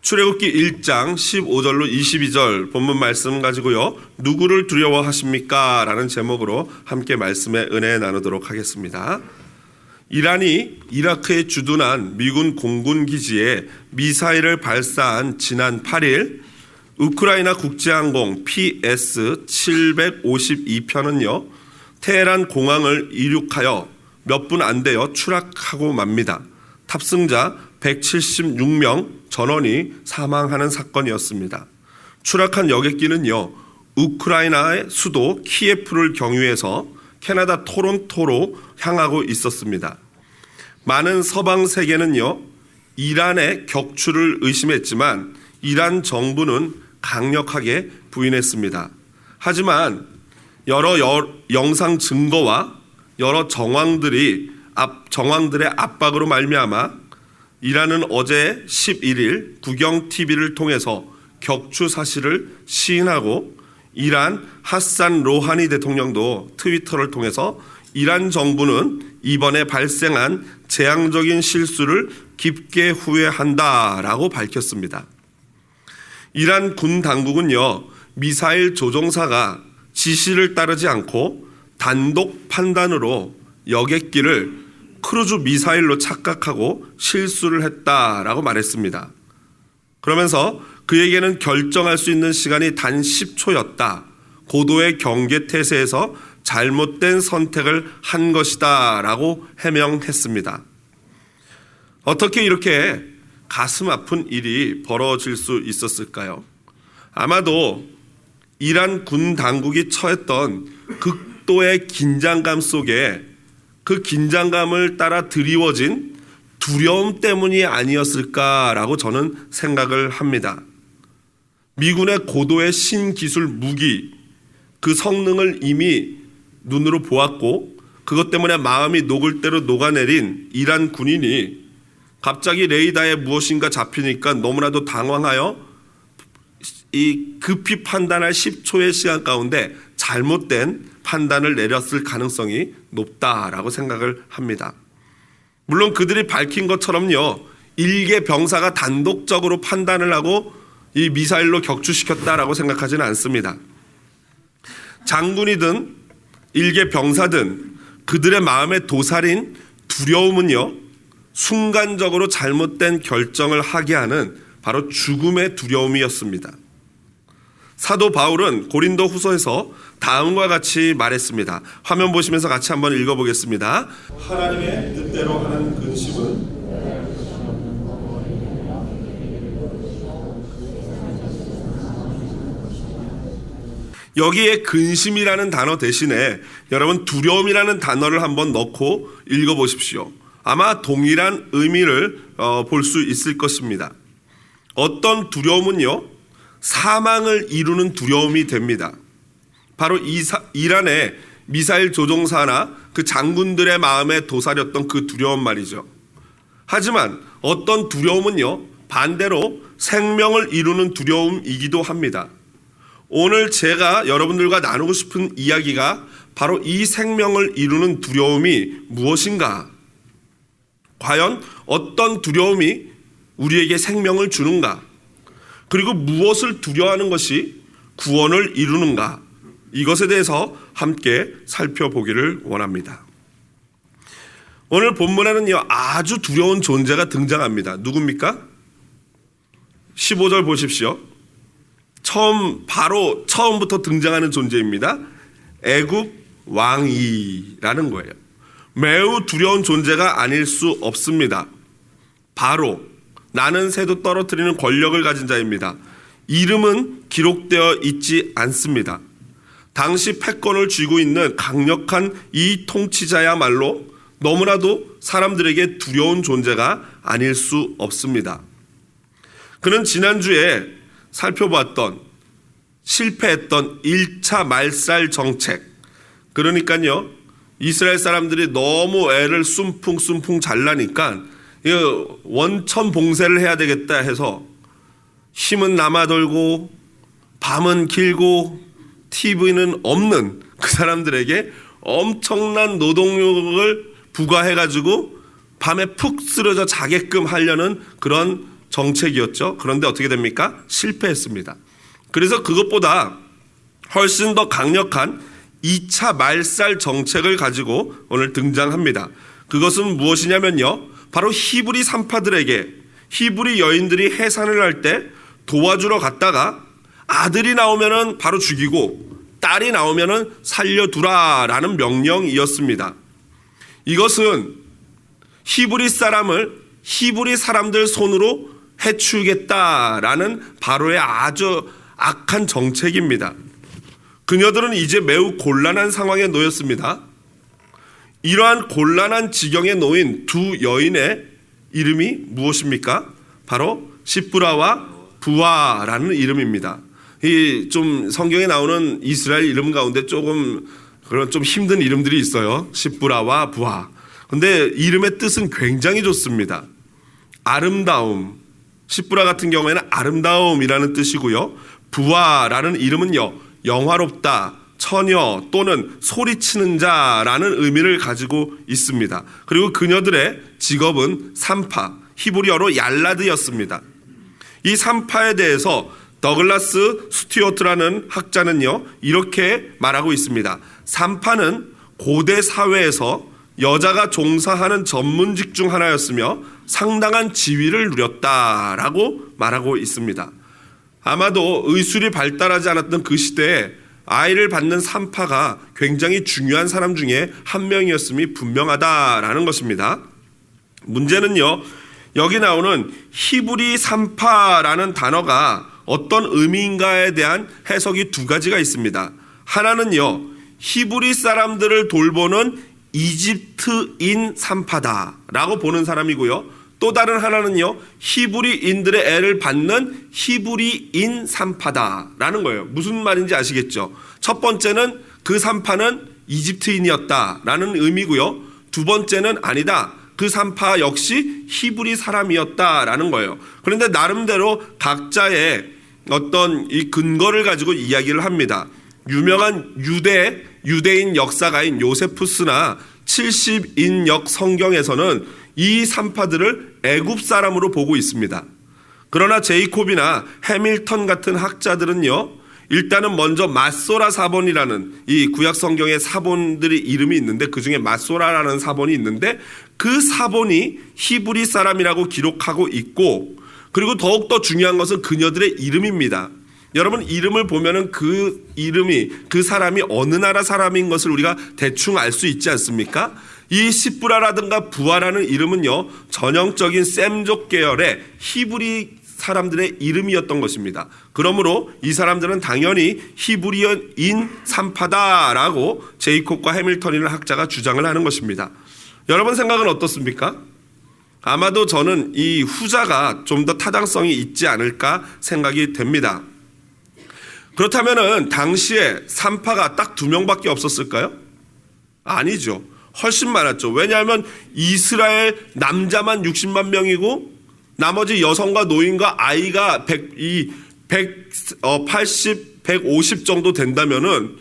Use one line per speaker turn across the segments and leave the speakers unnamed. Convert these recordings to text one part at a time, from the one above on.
출애굽기 1장 15절로 22절 본문 말씀 가지고요. 누구를 두려워하십니까? 라는 제목으로 함께 말씀의 은혜 나누도록 하겠습니다. 이란이 이라크에 주둔한 미군 공군 기지에 미사일을 발사한 지난 8일 우크라이나 국제항공 PS-752편은요. 테헤란 공항을 이륙하여 몇 분 안 되어 추락하고 맙니다. 탑승자 176명 전원이 사망하는 사건이었습니다. 추락한 여객기는요. 우크라이나의 수도 키예프를 경유해서 캐나다 토론토로 향하고 있었습니다. 많은 서방 세계는요. 이란의 격추를 의심했지만 이란 정부는 강력하게 부인했습니다. 하지만 여러 영상 증거와 여러 정황들의 압박으로 말미암아 이란은 어제 11일 국영 TV를 통해서 격추 사실을 시인하고 이란 하산 로하니 대통령도 트위터를 통해서 이란 정부는 이번에 발생한 재앙적인 실수를 깊게 후회한다라고 밝혔습니다. 이란 군 당국은요, 미사일 조종사가 지시를 따르지 않고 단독 판단으로 여객기를 크루즈 미사일로 착각하고 실수를 했다라고 말했습니다. 그러면서 그에게는 결정할 수 있는 시간이 단 10초였다. 고도의 경계태세에서 잘못된 선택을 한 것이다 라고 해명했습니다. 어떻게 이렇게 가슴 아픈 일이 벌어질 수 있었을까요? 아마도 이란 군 당국이 처했던 극도의 긴장감 속에 그 긴장감을 따라 드리워진 두려움 때문이 아니었을까라고 저는 생각을 합니다. 미군의 고도의 신기술 무기, 그 성능을 이미 눈으로 보았고 그것 때문에 마음이 녹을 대로 녹아내린 이란 군인이 갑자기 레이더에 무엇인가 잡히니까 너무나도 당황하여 이 급히 판단할 10초의 시간 가운데 잘못된 판단을 내렸을 가능성이 높다라고 생각을 합니다. 물론 그들이 밝힌 것처럼요, 일개 병사가 단독적으로 판단을 하고 이 미사일로 격추시켰다라고 생각하지는 않습니다. 장군이든 일개 병사든 그들의 마음에 도살인 두려움은요, 순간적으로 잘못된 결정을 하게 하는 바로 죽음의 두려움이었습니다. 사도 바울은 고린도 후서에서 다음과 같이 말했습니다. 화면 보시면서 같이 한번 읽어보겠습니다. 하나님의 뜻대로 하는 근심은 여기에 근심이라는 단어 대신에 여러분 두려움이라는 단어를 한번 넣고 읽어보십시오. 아마 동일한 의미를 볼 수 있을 것입니다. 어떤 두려움은요, 사망을 이루는 두려움이 됩니다. 바로 이란의 미사일 조종사나 그 장군들의 마음에 도사렸던 그 두려움 말이죠. 하지만 어떤 두려움은요, 반대로 생명을 이루는 두려움이기도 합니다. 오늘 제가 여러분들과 나누고 싶은 이야기가 바로 이 생명을 이루는 두려움이 무엇인가? 과연 어떤 두려움이 우리에게 생명을 주는가? 그리고 무엇을 두려워하는 것이 구원을 이루는가? 이것에 대해서 함께 살펴보기를 원합니다. 오늘 본문에는요, 아주 두려운 존재가 등장합니다. 누굽니까? 15절 보십시오. 처음부터 등장하는 존재입니다. 애굽 왕이라는 거예요. 매우 두려운 존재가 아닐 수 없습니다. 바로 나는 새도 떨어뜨리는 권력을 가진 자입니다. 이름은 기록되어 있지 않습니다. 당시 패권을 쥐고 있는 강력한 이 통치자야말로 너무나도 사람들에게 두려운 존재가 아닐 수 없습니다. 그는 지난주에 살펴봤던 실패했던 1차 말살 정책, 그러니까요, 이스라엘 사람들이 너무 애를 쏨풍 잘라니까 원천 봉쇄를 해야 되겠다 해서 힘은 남아돌고 밤은 길고 TV는 없는 그 사람들에게 엄청난 노동력을 부과해가지고 밤에 푹 쓰러져 자게끔 하려는 그런 정책이었죠. 그런데 어떻게 됩니까? 실패했습니다. 그래서 그것보다 훨씬 더 강력한 2차 말살 정책을 가지고 오늘 등장합니다. 그것은 무엇이냐면요, 바로 히브리 산파들에게 히브리 여인들이 해산을 할 때 도와주러 갔다가 아들이 나오면은 바로 죽이고 딸이 나오면은 살려두라라는 명령이었습니다. 이것은 히브리 사람들 손으로 해치우겠다라는 바로의 아주 악한 정책입니다. 그녀들은 이제 매우 곤란한 상황에 놓였습니다. 이러한 곤란한 지경에 놓인 두 여인의 이름이 무엇입니까? 바로 시브라와 부아라는 이름입니다. 이 좀 성경에 나오는 이스라엘 이름 가운데 조금 그런 좀 힘든 이름들이 있어요. 시브라와 부아. 근데 이름의 뜻은 굉장히 좋습니다. 아름다움. 시브라 같은 경우에는 아름다움이라는 뜻이고요. 부아라는 이름은요, 영화롭다, 처녀 또는 소리치는 자라는 의미를 가지고 있습니다. 그리고 그녀들의 직업은 산파, 히브리어로 얄라드였습니다. 이 산파에 대해서 더글라스 스튜어트라는 학자는요, 이렇게 말하고 있습니다. 산파는 고대 사회에서 여자가 종사하는 전문직 중 하나였으며 상당한 지위를 누렸다라고 말하고 있습니다. 아마도 의술이 발달하지 않았던 그 시대에 아이를 받는 산파가 굉장히 중요한 사람 중에 한 명이었음이 분명하다라는 것입니다. 문제는요, 여기 나오는 히브리 산파라는 단어가 어떤 의미인가에 대한 해석이 두 가지가 있습니다. 하나는요, 히브리 사람들을 돌보는 이집트인 산파다라고 보는 사람이고요. 또 다른 하나는요, 히브리인들의 애를 받는 히브리인 산파다라는 거예요. 무슨 말인지 아시겠죠? 첫 번째는 그 산파는 이집트인이었다라는 의미고요. 두 번째는 아니다, 그 산파 역시 히브리 사람이었다라는 거예요. 그런데 나름대로 각자의 어떤 이 근거를 가지고 이야기를 합니다. 유명한 유대인 역사가인 요세푸스나 70인역 성경에서는 이 산파들을 애굽 사람으로 보고 있습니다. 그러나 제이콥이나 해밀턴 같은 학자들은요, 일단은 먼저 마소라 사본이라는 이 구약 성경의 사본들이 이름이 있는데 그 중에 마소라라는 사본이 있는데 그 사본이 히브리 사람이라고 기록하고 있고, 그리고 더욱더 중요한 것은 그녀들의 이름입니다. 여러분, 이름을 보면은 그 이름이 그 사람이 어느 나라 사람인 것을 우리가 대충 알 수 있지 않습니까? 이 시브라라든가 부아라는 이름은요, 전형적인 셈족 계열의 히브리 사람들의 이름이었던 것입니다. 그러므로 이 사람들은 당연히 히브리인 산파다라고 제이콥과 해밀턴이라는 학자가 주장을 하는 것입니다. 여러분 생각은 어떻습니까? 아마도 저는 이 후자가 좀 더 타당성이 있지 않을까 생각이 됩니다. 그렇다면은 당시에 산파가 딱 2명밖에 없었을까요? 아니죠. 훨씬 많았죠. 왜냐하면 이스라엘 남자만 60만 명이고 나머지 여성과 노인과 아이가 180, 150 정도 된다면은,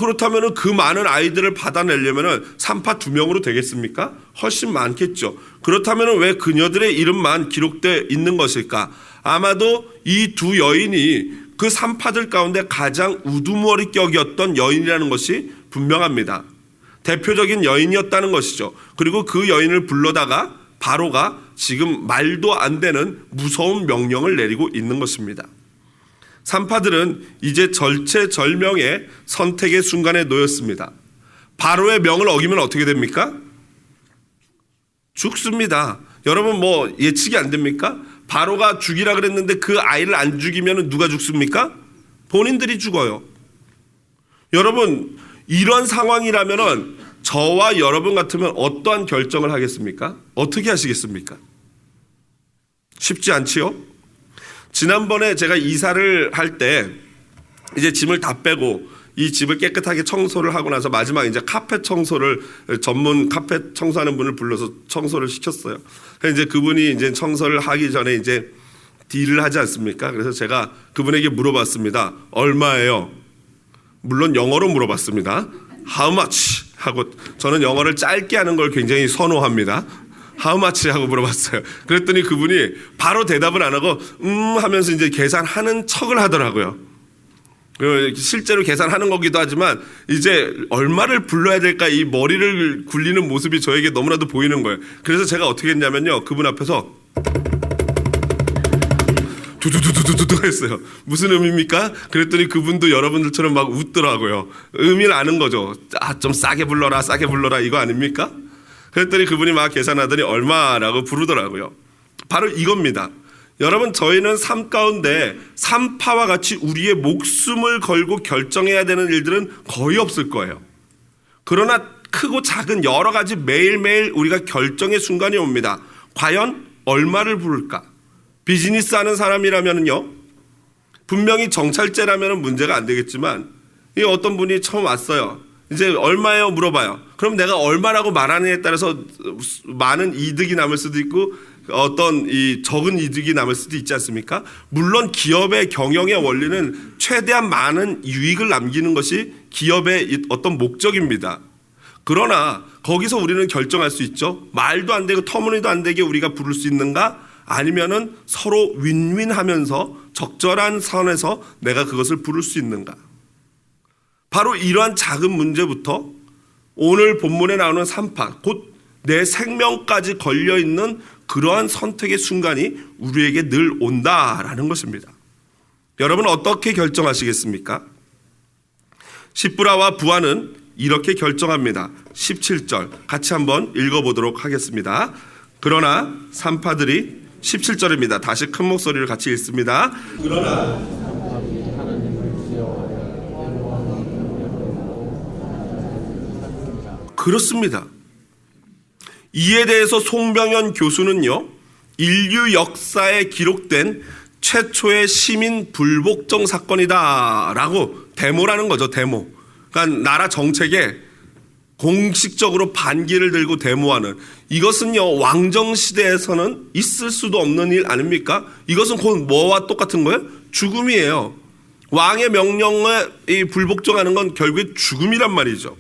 그렇다면은 그 많은 아이들을 받아내려면은 산파 2명으로 되겠습니까? 훨씬 많겠죠. 그렇다면은 왜 그녀들의 이름만 기록되어 있는 것일까? 아마도 이 두 여인이 그 산파들 가운데 가장 우두머리격이었던 여인이라는 것이 분명합니다. 대표적인 여인이었다는 것이죠. 그리고 그 여인을 불러다가 바로가 지금 말도 안 되는 무서운 명령을 내리고 있는 것입니다. 산파들은 이제 절체절명의 선택의 순간에 놓였습니다. 바로의 명을 어기면 어떻게 됩니까? 죽습니다. 여러분 뭐 예측이 안 됩니까? 바로가 죽이라 그랬는데 그 아이를 안 죽이면 누가 죽습니까? 본인들이 죽어요. 여러분, 이런 상황이라면은 저와 여러분 같으면 어떠한 결정을 하겠습니까? 어떻게 하시겠습니까? 쉽지 않지요? 지난번에 제가 이사를 할 때 이제 짐을 다 빼고 이 집을 깨끗하게 청소를 하고 나서 마지막 이제 카펫 청소를, 전문 카펫 청소하는 분을 불러서 청소를 시켰어요. 그래서 이제 그분이 이제 청소를 하기 전에 이제 딜을 하지 않습니까? 그래서 제가 그분에게 물어봤습니다. 얼마예요? 물론 영어로 물어봤습니다. How much? 하고, 저는 영어를 짧게 하는 걸 굉장히 선호합니다. How much? 하고 물어봤어요. 그랬더니 그분이 바로 대답을 안 하고 하면서 이제 계산하는 척을 하더라고요. 실제로 계산하는 거기도 하지만 이제 얼마를 불러야 될까 이 머리를 굴리는 모습이 저에게 너무나도 보이는 거예요. 그래서 제가 어떻게 했냐면요. 그분 앞에서 두두두두두두 했어요. 무슨 의미입니까? 그랬더니 그분도 여러분들처럼 막 웃더라고요. 의미를 아는 거죠. 좀 싸게 불러라, 싸게 불러라 이거 아닙니까? 그랬더니 그분이 막 계산하더니 얼마라고 부르더라고요. 바로 이겁니다. 여러분, 저희는 삶 가운데 산파와 같이 우리의 목숨을 걸고 결정해야 되는 일들은 거의 없을 거예요. 그러나 크고 작은 여러 가지 매일매일 우리가 결정의 순간이 옵니다. 과연 얼마를 부를까? 비즈니스 하는 사람이라면요, 분명히 정찰제라면 문제가 안 되겠지만, 이 어떤 분이 처음 왔어요. 이제 얼마예요? 물어봐요. 그럼 내가 얼마라고 말하느냐에 따라서 많은 이득이 남을 수도 있고 어떤 이 적은 이득이 남을 수도 있지 않습니까? 물론 기업의 경영의 원리는 최대한 많은 유익을 남기는 것이 기업의 어떤 목적입니다. 그러나 거기서 우리는 결정할 수 있죠. 말도 안 되고 터무니도 안 되게 우리가 부를 수 있는가? 아니면은 서로 윈윈하면서 적절한 선에서 내가 그것을 부를 수 있는가? 바로 이러한 작은 문제부터 오늘 본문에 나오는 산파, 곧 내 생명까지 걸려있는 그러한 선택의 순간이 우리에게 늘 온다라는 것입니다. 여러분 어떻게 결정하시겠습니까? 십부라와 부하는 이렇게 결정합니다. 17절 같이 한번 읽어보도록 하겠습니다. 그러나 산파들이 17절입니다. 다시 큰 목소리를 같이 읽습니다. 그러나 그렇습니다. 이에 대해서 송병현 교수는요, 인류 역사에 기록된 최초의 시민 불복종 사건이다라고 데모라는 거죠. 데모. 그러니까 나라 정책에 공식적으로 반기를 들고 데모하는, 이것은요 왕정 시대에서는 있을 수도 없는 일 아닙니까? 이것은 곧 뭐와 똑같은 거예요? 죽음이에요. 왕의 명령에 불복종하는 건 결국에 죽음이란 말이죠.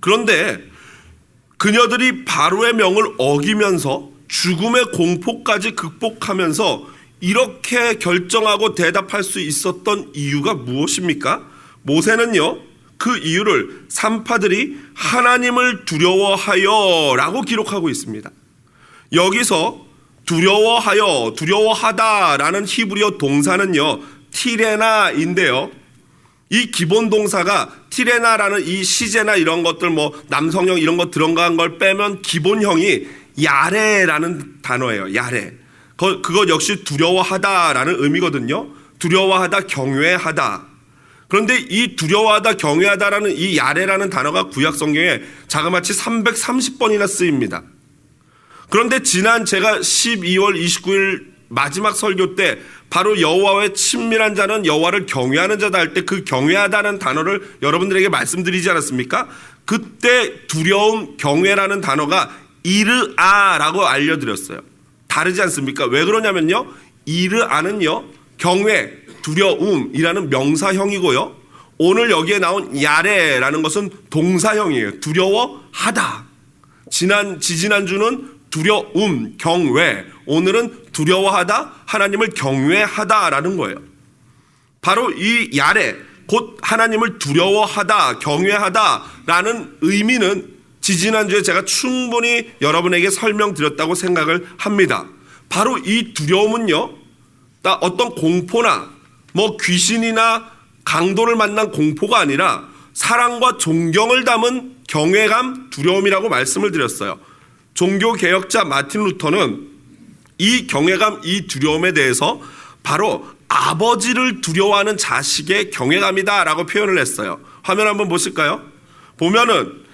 그런데 그녀들이 바로의 명을 어기면서 죽음의 공포까지 극복하면서 이렇게 결정하고 대답할 수 있었던 이유가 무엇입니까? 모세는요, 그 이유를 산파들이 하나님을 두려워하여 라고 기록하고 있습니다. 여기서 두려워하여, 두려워하다라는 히브리어 동사는요, 티레나인데요. 이 기본 동사가 티레나라는 이 시제나 이런 것들 뭐 남성형 이런 거 들어간 걸 빼면 기본형이 야레라는 단어예요. 야레. 그거 역시 두려워하다라는 의미거든요. 두려워하다, 경외하다. 그런데 이 두려워하다, 경외하다라는 이 야레라는 단어가 구약 성경에 자그마치 330번이나 쓰입니다. 그런데 지난 제가 12월 29일 마지막 설교 때 바로 여호와의 친밀한 자는 여호와를 경외하는 자다 할 때 그 경외하다는 단어를 여러분들에게 말씀드리지 않았습니까? 그때 두려움, 경외라는 단어가 이르아라고 알려드렸어요. 다르지 않습니까? 왜 그러냐면요, 이르아는요 경외, 두려움이라는 명사형이고요, 오늘 여기에 나온 야레라는 것은 동사형이에요. 두려워하다. 지지난주는 두려움, 경외, 오늘은 두려워하다, 하나님을 경외하다라는 거예요. 바로 이 야레, 곧 하나님을 두려워하다, 경외하다라는 의미는 지지난주에 제가 충분히 여러분에게 설명드렸다고 생각을 합니다. 바로 이 두려움은요, 어떤 공포나 뭐 귀신이나 강도를 만난 공포가 아니라 사랑과 존경을 담은 경외감, 두려움이라고 말씀을 드렸어요. 종교개혁자 마틴 루터는 이 경외감, 이 두려움에 대해서 바로 아버지를 두려워하는 자식의 경외감이다라고 표현을 했어요. 화면 한번 보실까요? 보면은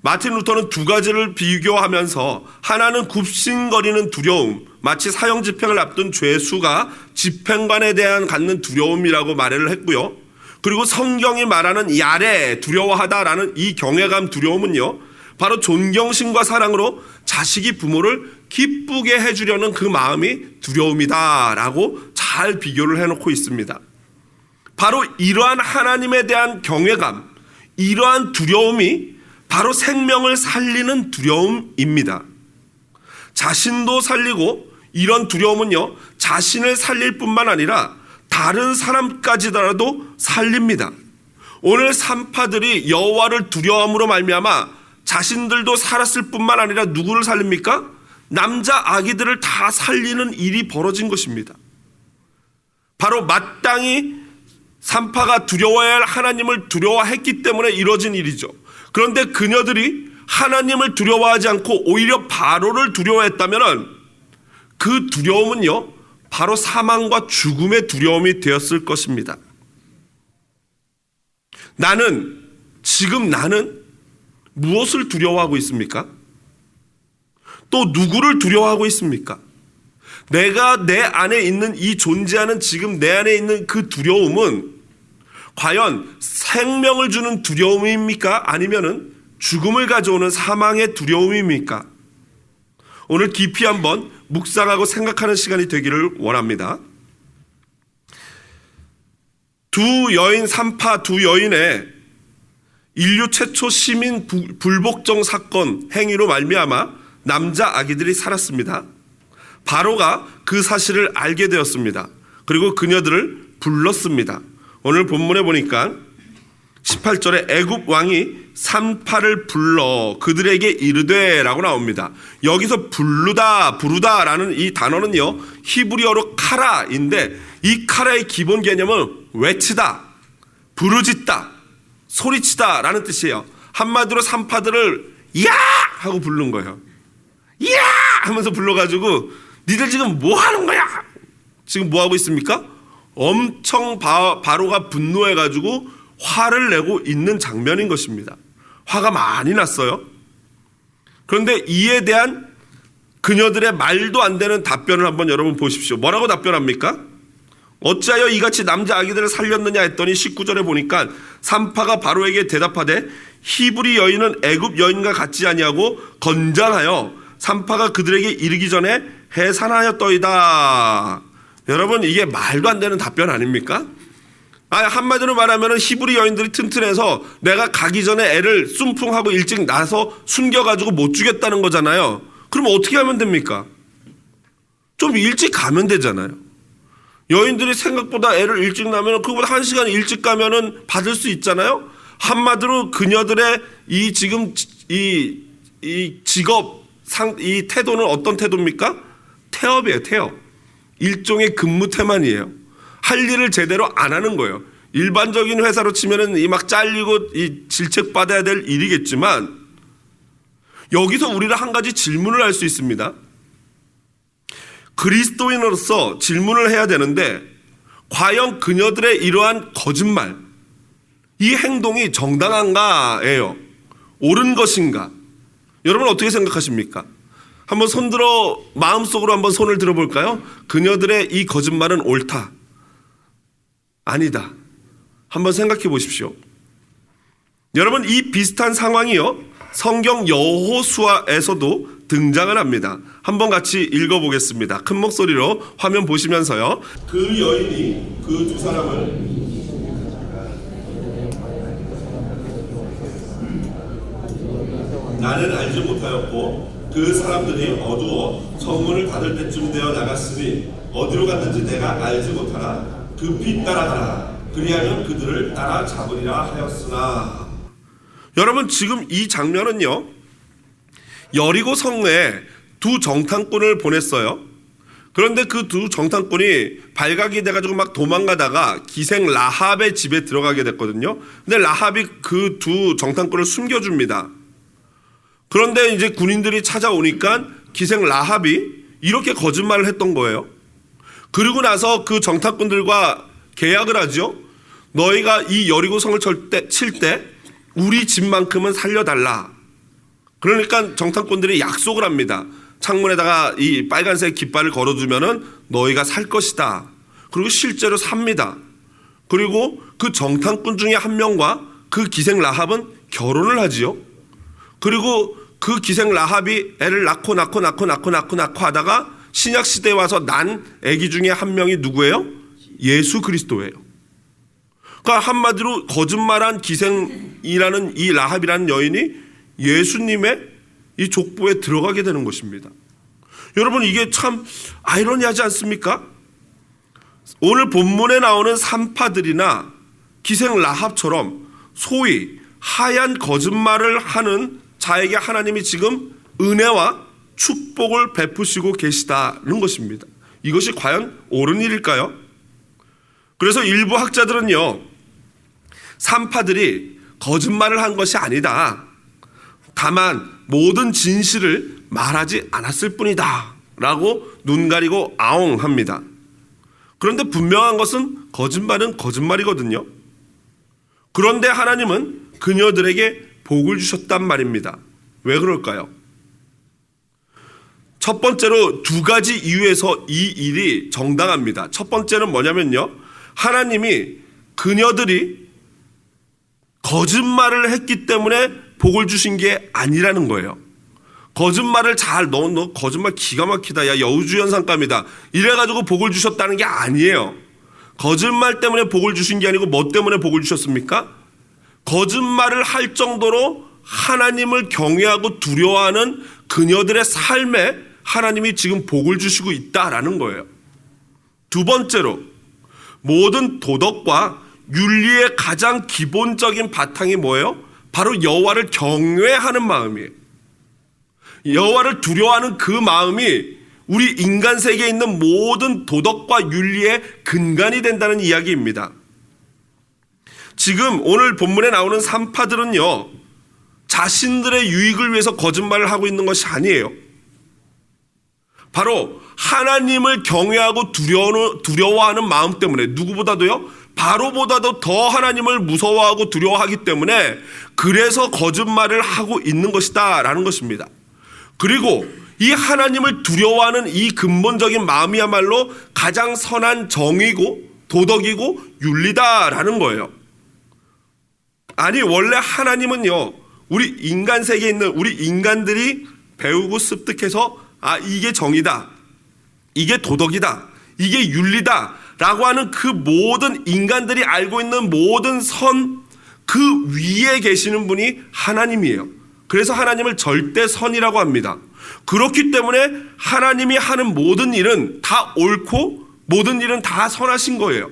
마틴 루터는 두 가지를 비교하면서, 하나는 굽신거리는 두려움, 마치 사형 집행을 앞둔 죄수가 집행관에 대한 갖는 두려움이라고 말을 했고요. 그리고 성경이 말하는 야레, 두려워하다라는 이 경외감, 두려움은요, 바로 존경심과 사랑으로 자식이 부모를 기쁘게 해주려는 그 마음이 두려움이다라고 잘 비교를 해놓고 있습니다. 바로 이러한 하나님에 대한 경외감, 이러한 두려움이 바로 생명을 살리는 두려움입니다. 자신도 살리고 이런 두려움은요, 자신을 살릴 뿐만 아니라 다른 사람까지더라도 살립니다. 오늘 산파들이 여호와를 두려움으로 말미암아 자신들도 살았을 뿐만 아니라 누구를 살립니까? 남자 아기들을 다 살리는 일이 벌어진 것입니다. 바로 마땅히 산파가 두려워해야 할 하나님을 두려워했기 때문에 이루어진 일이죠. 그런데 그녀들이 하나님을 두려워하지 않고 오히려 바로를 두려워했다면 그 두려움은요, 바로 사망과 죽음의 두려움이 되었을 것입니다. 지금 나는 무엇을 두려워하고 있습니까? 또 누구를 두려워하고 있습니까? 내가 내 안에 있는 이 존재하는 지금 내 안에 있는 그 두려움은 과연 생명을 주는 두려움입니까? 아니면은 죽음을 가져오는 사망의 두려움입니까? 오늘 깊이 한번 묵상하고 생각하는 시간이 되기를 원합니다. 산파 두 여인의 인류 최초 시민 불복종 사건 행위로 말미암아 남자 아기들이 살았습니다. 바로가 그 사실을 알게 되었습니다. 그리고 그녀들을 불렀습니다. 오늘 본문에 보니까 18절에 애굽 왕이 산파를 불러 그들에게 이르되 라고 나옵니다. 여기서 부르다 라는 이 단어는요, 히브리어로 카라인데 이 카라의 기본 개념은 외치다, 부르짖다, 소리치다 라는 뜻이에요. 한마디로 산파들을 야! 하고 부른 거예요. 야! 하면서 불러가지고 니들 지금 뭐 하는 거야? 지금 뭐 하고 있습니까? 엄청 바로가 분노해가지고 화를 내고 있는 장면인 것입니다. 화가 많이 났어요. 그런데 이에 대한 그녀들의 말도 안 되는 답변을 한번 여러분 보십시오. 뭐라고 답변합니까? 어찌하여 이같이 남자 아기들을 살렸느냐 했더니 19절에 보니까 산파가 바로에게 대답하되 히브리 여인은 애굽 여인과 같지 아니하고 건장하여 산파가 그들에게 이르기 전에 해산하였더이다. 여러분, 이게 말도 안 되는 답변 아닙니까? 한마디로 말하면 히브리 여인들이 튼튼해서 내가 가기 전에 애를 쏨풍하고 일찍 나서 숨겨가지고 못 주겠다는 거잖아요. 그럼 어떻게 하면 됩니까? 좀 일찍 가면 되잖아요. 여인들이 생각보다 애를 일찍 낳으면 그보다 1시간 일찍 가면은 받을 수 있잖아요. 한마디로 그녀들의 이 지금 이 직업 이 태도는 어떤 태도입니까? 태업이에요. 태업. 일종의 근무 태만이에요. 할 일을 제대로 안 하는 거예요. 일반적인 회사로 치면은 이 막 잘리고 이 질책 받아야 될 일이겠지만 여기서 우리는 한 가지 질문을 할 수 있습니다. 그리스도인으로서 질문을 해야 되는데 과연 그녀들의 이러한 거짓말, 이 행동이 정당한가예요. 옳은 것인가? 여러분 어떻게 생각하십니까? 한번 손들어 마음속으로 한번 손을 들어볼까요? 그녀들의 이 거짓말은 옳다, 아니다. 한번 생각해 보십시오. 여러분, 이 비슷한 상황이요, 성경 여호수아에서도 등장을 합니다. 한번 같이 읽어보겠습니다. 큰 목소리로 화면 보시면서요. 그 여인이 그 두 사람을 나는 알지 못하였고 그 사람들이 어두워 성문을 닫을 때쯤 되어 나갔으니 어디로 갔는지 내가 알지 못하나 급히 따라가라. 그리하면 그들을 따라잡으리라 하였으나. 여러분, 지금 이 장면은요, 여리고 성내에 두 정탐꾼을 보냈어요. 그런데 그 두 정탐꾼이 발각이 돼가지고 막 도망가다가 기생 라합의 집에 들어가게 됐거든요. 근데 라합이 그 두 정탐꾼을 숨겨줍니다. 그런데 이제 군인들이 찾아오니까 기생 라합이 이렇게 거짓말을 했던 거예요. 그리고 나서 그 정탐꾼들과 계약을 하죠. 너희가 이 여리고성을 칠 때 우리 집만큼은 살려달라. 그러니까 정탐꾼들이 약속을 합니다. 창문에다가 이 빨간색 깃발을 걸어두면은 너희가 살 것이다. 그리고 실제로 삽니다. 그리고 그 정탐꾼 중에 한 명과 그 기생 라합은 결혼을 하지요. 그리고 그 기생 라합이 애를 낳고 하다가 신약 시대에 와서 난 아기 중에 한 명이 누구예요? 예수 그리스도예요. 그러니까 한마디로 거짓말한 기생이라는 이 라합이라는 여인이 예수님의 이 족보에 들어가게 되는 것입니다. 여러분, 이게 참 아이러니하지 않습니까? 오늘 본문에 나오는 산파들이나 기생 라합처럼 소위 하얀 거짓말을 하는 자에게 하나님이 지금 은혜와 축복을 베푸시고 계시다는 것입니다. 이것이 과연 옳은 일일까요? 그래서 일부 학자들은요, 산파들이 거짓말을 한 것이 아니다, 다만 모든 진실을 말하지 않았을 뿐이다 라고 눈 가리고 아웅합니다. 그런데 분명한 것은 거짓말은 거짓말이거든요. 그런데 하나님은 그녀들에게 복을 주셨단 말입니다. 왜 그럴까요? 첫 번째로 두 가지 이유에서 이 일이 정당합니다. 첫 번째는 뭐냐면요, 하나님이 그녀들이 거짓말을 했기 때문에 복을 주신 게 아니라는 거예요. 거짓말을 잘 넣어 거짓말 기가 막히다, 야 여우주연상감이다 이래가지고 복을 주셨다는 게 아니에요. 거짓말 때문에 복을 주신 게 아니고 뭐 때문에 복을 주셨습니까? 거짓말을 할 정도로 하나님을 경외하고 두려워하는 그녀들의 삶에 하나님이 지금 복을 주시고 있다라는 거예요. 두 번째로, 모든 도덕과 윤리의 가장 기본적인 바탕이 뭐예요? 바로 여호와를 경외하는 마음이에요. 여호와를 두려워하는 그 마음이 우리 인간 세계에 있는 모든 도덕과 윤리의 근간이 된다는 이야기입니다. 지금 오늘 본문에 나오는 산파들은요, 자신들의 유익을 위해서 거짓말을 하고 있는 것이 아니에요. 바로 하나님을 경외하고 두려워하는 마음 때문에, 누구보다도요, 바로보다도 더 하나님을 무서워하고 두려워하기 때문에 그래서 거짓말을 하고 있는 것이다 라는 것입니다. 그리고 이 하나님을 두려워하는 이 근본적인 마음이야말로 가장 선한 정의고 도덕이고 윤리다라는 거예요. 아니, 원래 하나님은요, 우리 인간 세계에 있는 우리 인간들이 배우고 습득해서 이게 정의다, 이게 도덕이다, 이게 윤리다 라고 하는 그 모든 인간들이 알고 있는 모든 선, 그 위에 계시는 분이 하나님이에요. 그래서 하나님을 절대 선이라고 합니다. 그렇기 때문에 하나님이 하는 모든 일은 다 옳고 모든 일은 다 선하신 거예요.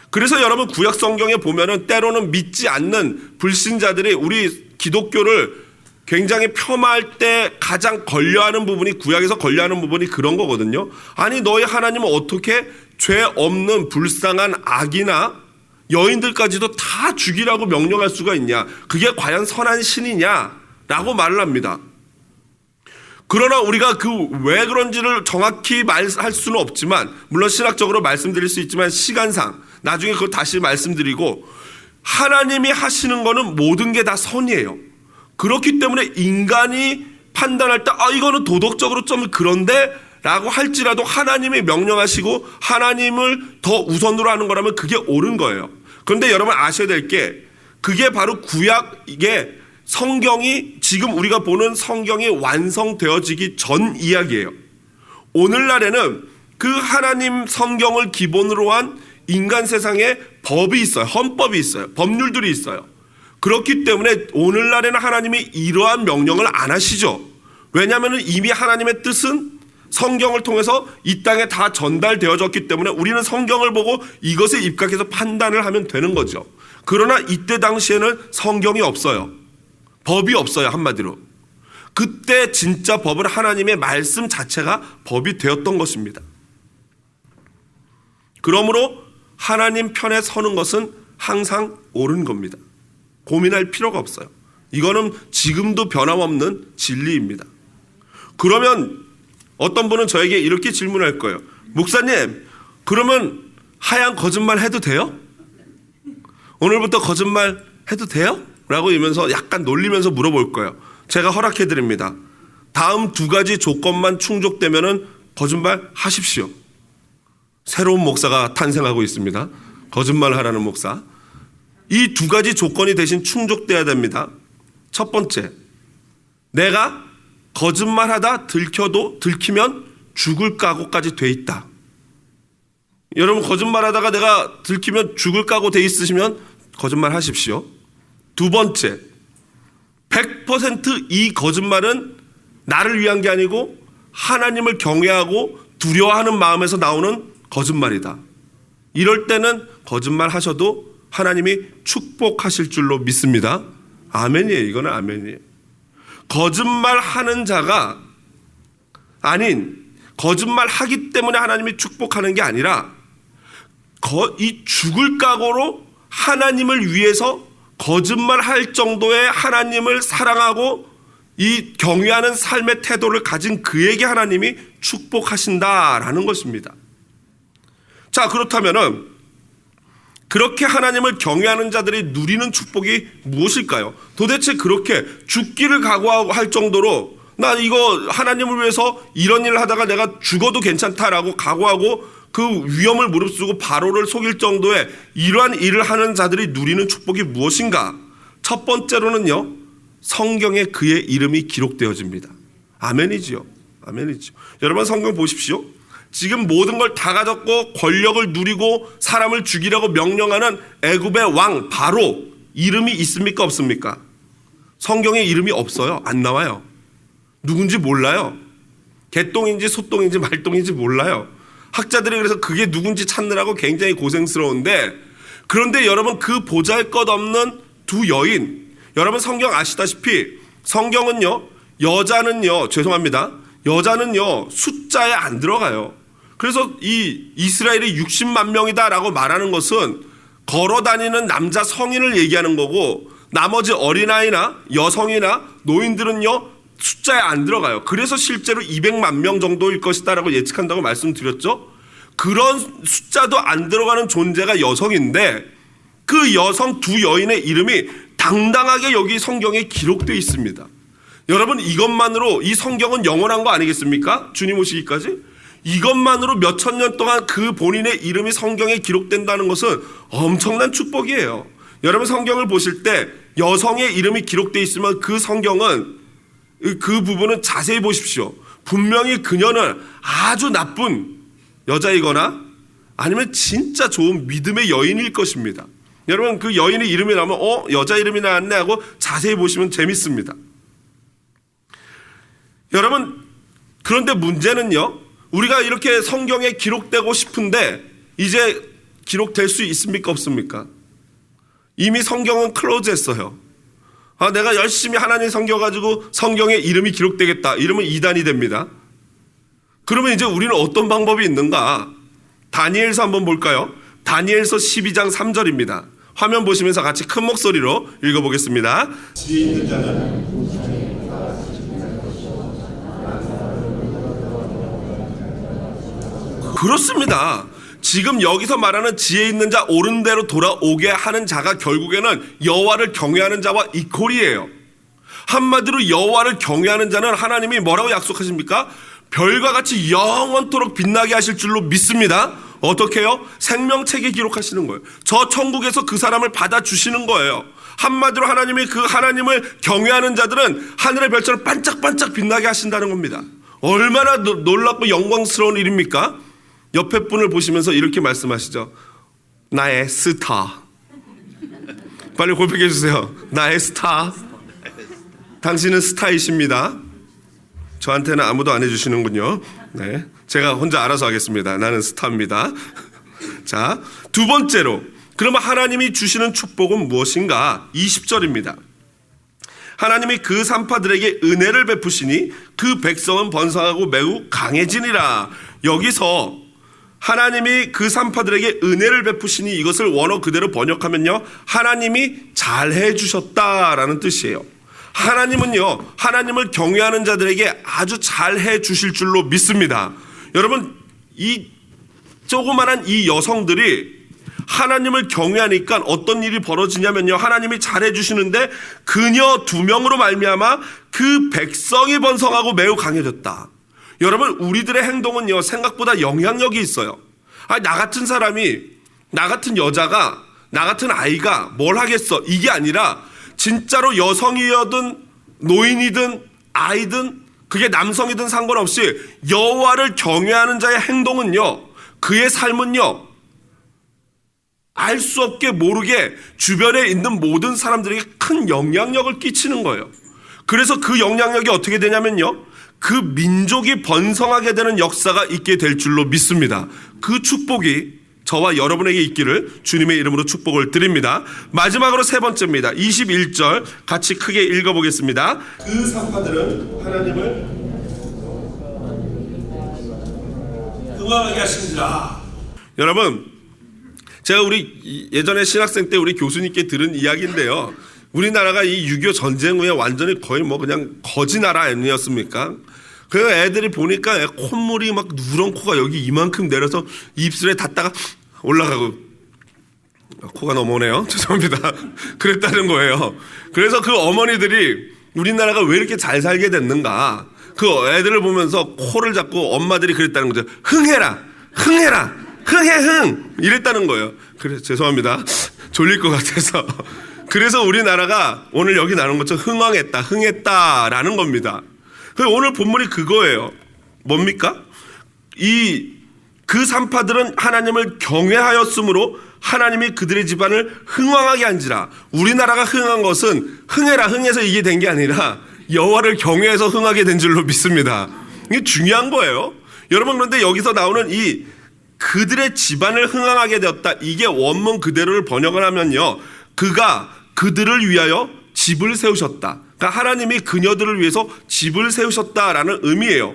그래서 여러분, 구약 성경에 보면은 때로는 믿지 않는 불신자들이 우리 기독교를 굉장히 폄하할 때 가장 걸려하는 부분이, 구약에서 걸려하는 부분이 그런 거거든요. 아니, 너희 하나님은 어떻게 죄 없는 불쌍한 아기나 여인들까지도 다 죽이라고 명령할 수가 있냐? 그게 과연 선한 신이냐? 라고 말을 합니다. 그러나 우리가 그 왜 그런지를 정확히 말할 수는 없지만, 물론 신학적으로 말씀드릴 수 있지만 시간상 나중에 그걸 다시 말씀드리고, 하나님이 하시는 거는 모든 게 다 선이에요. 그렇기 때문에 인간이 판단할 때 이거는 도덕적으로 좀 그런데 라고 할지라도 하나님이 명령하시고 하나님을 더 우선으로 하는 거라면 그게 옳은 거예요. 그런데 여러분 아셔야 될 게, 그게 바로 구약의 성경이, 지금 우리가 보는 성경이 완성되어지기 전 이야기예요. 오늘날에는 그 하나님 성경을 기본으로 한 인간 세상에 법이 있어요. 헌법이 있어요. 법률들이 있어요. 그렇기 때문에 오늘날에는 하나님이 이러한 명령을 안 하시죠. 왜냐하면 이미 하나님의 뜻은 성경을 통해서 이 땅에 다 전달되어졌기 때문에 우리는 성경을 보고 이것에 입각해서 판단을 하면 되는 거죠. 그러나 이때 당시에는 성경이 없어요. 법이 없어요, 한마디로. 그때 진짜 법은 하나님의 말씀 자체가 법이 되었던 것입니다. 그러므로 하나님 편에 서는 것은 항상 옳은 겁니다. 고민할 필요가 없어요. 이거는 지금도 변함없는 진리입니다. 그러면 어떤 분은 저에게 이렇게 질문할 거예요. 목사님, 그러면 하얀 거짓말 해도 돼요? 오늘부터 거짓말 해도 돼요? 라고 이러면서 약간 놀리면서 물어볼 거예요. 제가 허락해 드립니다. 다음 두 가지 조건만 충족되면은 거짓말 하십시오. 새로운 목사가 탄생하고 있습니다. 거짓말 하라는 목사. 이 두 가지 조건이 대신 충족돼야 됩니다. 첫 번째, 내가 거짓말하다 들키면 죽을 각오까지 돼 있다. 여러분, 거짓말하다가 내가 들키면 죽을 각오 돼 있으시면 거짓말 하십시오. 두 번째, 100% 이 거짓말은 나를 위한 게 아니고 하나님을 경외하고 두려워하는 마음에서 나오는 거짓말이다. 이럴 때는 거짓말 하셔도 하나님이 축복하실 줄로 믿습니다. 아멘이에요. 이거는 아멘이에요. 거짓말하는 자가 아닌 거짓말하기 때문에 하나님이 축복하는 게 아니라 이 죽을 각오로 하나님을 위해서 거짓말할 정도의 하나님을 사랑하고 이 경외하는 삶의 태도를 가진 그에게 하나님이 축복하신다라는 것입니다. 자, 그렇다면은 그렇게 하나님을 경외하는 자들이 누리는 축복이 무엇일까요? 도대체 그렇게 죽기를 각오할 정도로 나 이거 하나님을 위해서 이런 일을 하다가 내가 죽어도 괜찮다라고 각오하고 그 위험을 무릅쓰고 바로를 속일 정도의 이러한 일을 하는 자들이 누리는 축복이 무엇인가? 첫 번째로는요, 성경에 그의 이름이 기록되어집니다. 아멘이지요. 아멘이죠. 여러분 성경 보십시오. 지금 모든 걸 다 가졌고 권력을 누리고 사람을 죽이려고 명령하는 애굽의 왕 바로 이름이 있습니까? 없습니까? 성경에 이름이 없어요. 안 나와요. 누군지 몰라요. 개똥인지 소똥인지 말똥인지 몰라요. 학자들이 그래서 그게 누군지 찾느라고 굉장히 고생스러운데, 그런데 여러분 그 보잘것없는 두 여인, 여러분 성경 아시다시피 성경은요, 여자는요 숫자에 안 들어가요. 그래서 이 이스라엘이 60만 명이다라고 말하는 것은 걸어다니는 남자 성인을 얘기하는 거고, 나머지 어린아이나 여성이나 노인들은요 숫자에 안 들어가요. 그래서 실제로 200만 명 정도일 것이다라고 예측한다고 말씀드렸죠. 그런 숫자도 안 들어가는 존재가 여성인데 그 여성 두 여인의 이름이 당당하게 여기 성경에 기록되어 있습니다. 여러분 이것만으로 이 성경은 영원한 거 아니겠습니까? 주님 오시기까지 이것만으로 몇천 년 동안 그 본인의 이름이 성경에 기록된다는 것은 엄청난 축복이에요. 여러분 성경을 보실 때 여성의 이름이 기록되어 있으면 그 성경은 그 부분은 자세히 보십시오. 분명히 그녀는 아주 나쁜 여자이거나 아니면 진짜 좋은 믿음의 여인일 것입니다. 여러분 그 여인의 이름이 나오면 여자 이름이 나왔네 하고 자세히 보시면 재밌습니다. 여러분 그런데 문제는요, 우리가 이렇게 성경에 기록되고 싶은데 이제 기록될 수 있습니까? 없습니까? 이미 성경은 클로즈 했어요. 내가 열심히 하나님 섬겨가지고 성경에 이름이 기록되겠다 이러면 이단이 됩니다. 그러면 이제 우리는 어떤 방법이 있는가? 다니엘서 한번 볼까요? 다니엘서 12장 3절입니다. 화면 보시면서 같이 큰 목소리로 읽어보겠습니다.
지혜 있는 자는
그렇습니다. 지금 여기서 말하는 지혜 있는 자, 옳은 대로 돌아오게 하는 자가 결국에는 여호와를 경외하는 자와 이퀄이에요. 한마디로 여호와를 경외하는 자는 하나님이 뭐라고 약속하십니까? 별과 같이 영원토록 빛나게 하실 줄로 믿습니다. 어떻게 해요? 생명책에 기록하시는 거예요. 저 천국에서 그 사람을 받아주시는 거예요. 한마디로 하나님이 그 하나님을 경외하는 자들은 하늘의 별처럼 반짝반짝 빛나게 하신다는 겁니다. 얼마나 놀랍고 영광스러운 일입니까? 옆에 분을 보시면서 이렇게 말씀하시죠. 나의 스타. 빨리 고백해 주세요. 나의 스타. 당신은 스타이십니다. 저한테는 아무도 안 해주시는군요. 네, 제가 혼자 알아서 하겠습니다. 나는 스타입니다. 자, 두 번째로 그러면 하나님이 주시는 축복은 무엇인가? 20절입니다. 하나님이 그 산파들에게 은혜를 베푸시니 그 백성은 번성하고 매우 강해지니라. 여기서 하나님이 그 산파들에게 은혜를 베푸시니 이것을 원어 그대로 번역하면요, 하나님이 잘해 주셨다라는 뜻이에요. 하나님은요, 하나님을 경외하는 자들에게 아주 잘해 주실 줄로 믿습니다. 여러분 이 조그만한 이 여성들이 하나님을 경외하니까 어떤 일이 벌어지냐면요, 하나님이 잘해 주시는데 그녀 2명으로 말미암아 그 백성이 번성하고 매우 강해졌다. 여러분 우리들의 행동은요 생각보다 영향력이 있어요. 나 같은 사람이, 나 같은 여자가, 나 같은 아이가 뭘 하겠어, 이게 아니라 진짜로 여성이든 노인이든 아이든 그게 남성이든 상관없이 여호와를 경외하는 자의 행동은요, 그의 삶은요 알 수 없게 모르게 주변에 있는 모든 사람들에게 큰 영향력을 끼치는 거예요. 그래서 그 영향력이 어떻게 되냐면요, 그 민족이 번성하게 되는 역사가 있게 될 줄로 믿습니다. 그 축복이 저와 여러분에게 있기를 주님의 이름으로 축복을 드립니다. 마지막으로 세 번째입니다. 21절 같이 크게 읽어보겠습니다. 그 산파들은 하나님을 흥황하게 하신지라. 여러분, 제가 우리 예전에 신학생 때 우리 교수님께 들은 이야기인데요. 우리나라가 이 6.25 전쟁 후에 완전히 거의 뭐 그냥 거지 나라 아니었습니까? 그래서 애들이 보니까 콧물이 막 누런 코가 여기 이만큼 내려서 입술에 닿다가 올라가고, 코가 넘어오네요. 죄송합니다. 그랬다는 거예요. 그래서 그 어머니들이 우리나라가 왜 이렇게 잘 살게 됐는가, 그 애들을 보면서 코를 잡고 엄마들이 그랬다는 거죠. 흥해라, 흥해라, 흥해 이랬다는 거예요. 그래서 죄송합니다. 졸릴 것 같아서. 그래서 우리나라가 오늘 여기 나눈 것처럼 흥왕했다, 흥했다라는 겁니다. 오늘 본문이 그거예요. 뭡니까? 그 산파들은 하나님을 경외하였으므로 하나님이 그들의 집안을 흥왕하게 한지라. 우리나라가 흥한 것은 흥해라, 흥해서 이게 된 게 아니라 여호와를 경외해서 흥하게 된 줄로 믿습니다. 이게 중요한 거예요. 여러분, 그런데 여기서 나오는 이 그들의 집안을 흥왕하게 되었다, 이게 원문 그대로를 번역을 하면요, 그가 그들을 위하여 집을 세우셨다. 그러니까 하나님이 그녀들을 위해서 집을 세우셨다라는 의미예요.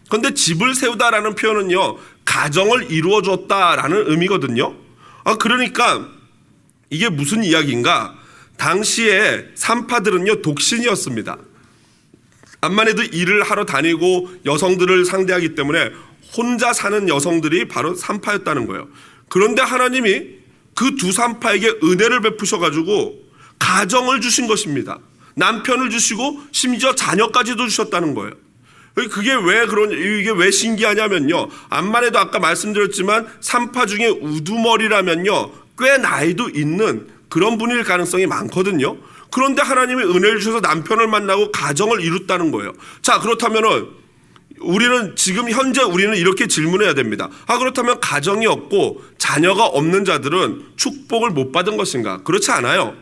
그런데 집을 세우다라는 표현은요, 가정을 이루어 줬다라는 의미거든요. 그러니까 이게 무슨 이야기인가? 당시에 산파들은요, 독신이었습니다. 암만 해도 일을 하러 다니고 여성들을 상대하기 때문에 혼자 사는 여성들이 바로 산파였다는 거예요. 그런데 하나님이 그 두 산파에게 은혜를 베푸셔가지고 가정을 주신 것입니다. 남편을 주시고 심지어 자녀까지도 주셨다는 거예요. 이게 왜 신기하냐면요, 암만 해도 아까 말씀드렸지만 산파 중에 우두머리라면요, 꽤 나이도 있는 그런 분일 가능성이 많거든요. 그런데 하나님이 은혜를 주셔서 남편을 만나고 가정을 이뤘다는 거예요. 자, 그렇다면은 지금 현재 우리는 이렇게 질문해야 됩니다. 그렇다면 가정이 없고 자녀가 없는 자들은 축복을 못 받은 것인가? 그렇지 않아요.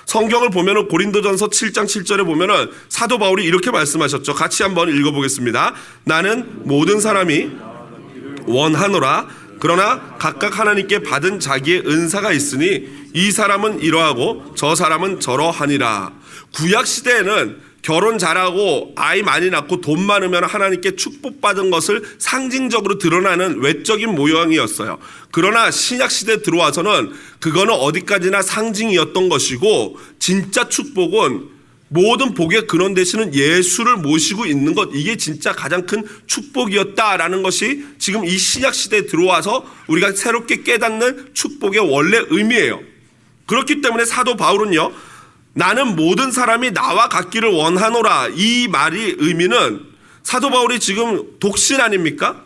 성경을 보면은 고린도전서 7장 7절에 보면은 사도 바울이 이렇게 말씀하셨죠. 같이 한번 읽어보겠습니다. 나는 모든 사람이 원하노라. 그러나 각각 하나님께 받은 자기의 은사가 있으니 이 사람은 이러하고 저 사람은 저러하니라. 구약 시대에는 결혼 잘하고 아이 많이 낳고 돈 많으면 하나님께 축복받은 것을 상징적으로 드러나는 외적인 모양이었어요. 그러나 신약시대에 들어와서는 그거는 어디까지나 상징이었던 것이고, 진짜 축복은 모든 복의 근원 되시는 예수를 모시고 있는 것, 이게 진짜 가장 큰 축복이었다라는 것이 지금 이 신약시대에 들어와서 우리가 새롭게 깨닫는 축복의 원래 의미예요. 그렇기 때문에 사도 바울은요, 나는 모든 사람이 나와 같기를 원하노라, 이 말이 의미는, 사도 바울이 지금 독신 아닙니까?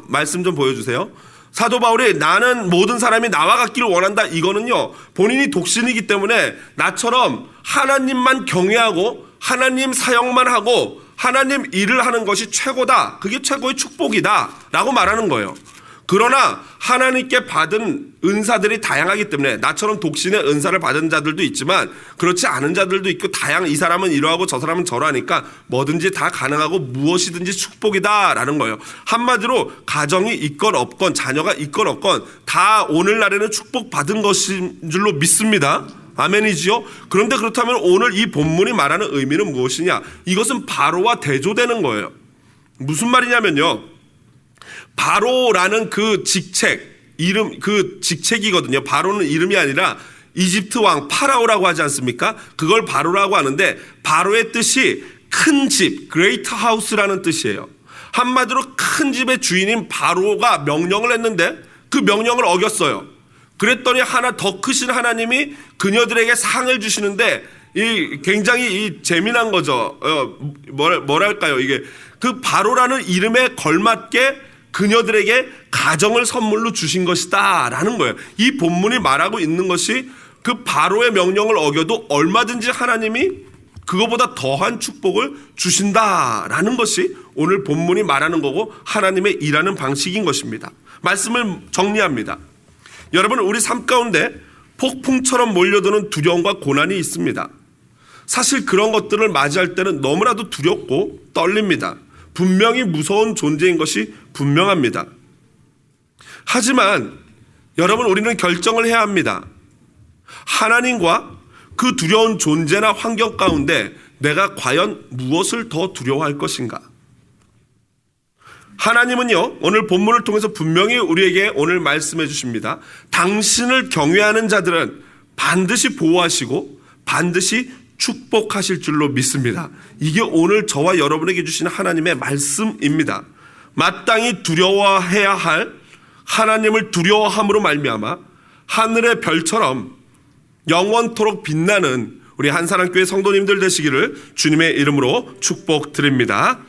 말씀 좀 보여주세요. 사도 바울이 나는 모든 사람이 나와 같기를 원한다, 이거는요, 본인이 독신이기 때문에 나처럼 하나님만 경외하고 하나님 사역만 하고 하나님 일을 하는 것이 최고다, 그게 최고의 축복이다 라고 말하는 거예요. 그러나 하나님께 받은 은사들이 다양하기 때문에 나처럼 독신의 은사를 받은 자들도 있지만 그렇지 않은 자들도 있고, 이 사람은 이러하고 저 사람은 저러하니까 뭐든지 다 가능하고 무엇이든지 축복이다라는 거예요. 한마디로 가정이 있건 없건 자녀가 있건 없건 다 오늘날에는 축복받은 것인 줄로 믿습니다. 아멘이지요? 그런데 그렇다면 오늘 이 본문이 말하는 의미는 무엇이냐? 이것은 바로와 대조되는 거예요. 무슨 말이냐면요, 바로라는 그 직책이거든요. 바로는 이름이 아니라 이집트 왕 파라오라고 하지 않습니까? 그걸 바로라고 하는데, 바로의 뜻이 큰 집, 그레이트 하우스라는 뜻이에요. 한마디로 큰 집의 주인인 바로가 명령을 했는데 그 명령을 어겼어요. 그랬더니 더 크신 하나님이 그녀들에게 상을 주시는데, 굉장히 재미난 거죠. 뭐랄까요? 이게 그 바로라는 이름에 걸맞게 그녀들에게 가정을 선물로 주신 것이다 라는 거예요. 이 본문이 말하고 있는 것이 그 바로의 명령을 어겨도 얼마든지 하나님이 그거보다 더한 축복을 주신다라는 것이 오늘 본문이 말하는 거고, 하나님의 일하는 방식인 것입니다. 말씀을 정리합니다. 여러분, 우리 삶 가운데 폭풍처럼 몰려드는 두려움과 고난이 있습니다. 사실 그런 것들을 맞이할 때는 너무나도 두렵고 떨립니다. 분명히 무서운 존재인 것이 분명합니다. 하지만 여러분, 우리는 결정을 해야 합니다. 하나님과 그 두려운 존재나 환경 가운데 내가 과연 무엇을 더 두려워할 것인가? 하나님은요, 오늘 본문을 통해서 분명히 우리에게 오늘 말씀해 주십니다. 당신을 경외하는 자들은 반드시 보호하시고 반드시 축복하실 줄로 믿습니다. 이게 오늘 저와 여러분에게 주시는 하나님의 말씀입니다. 마땅히 두려워해야 할 하나님을 두려워함으로 말미암아 하늘의 별처럼 영원토록 빛나는 우리 한사랑교회 성도님들 되시기를 주님의 이름으로 축복드립니다.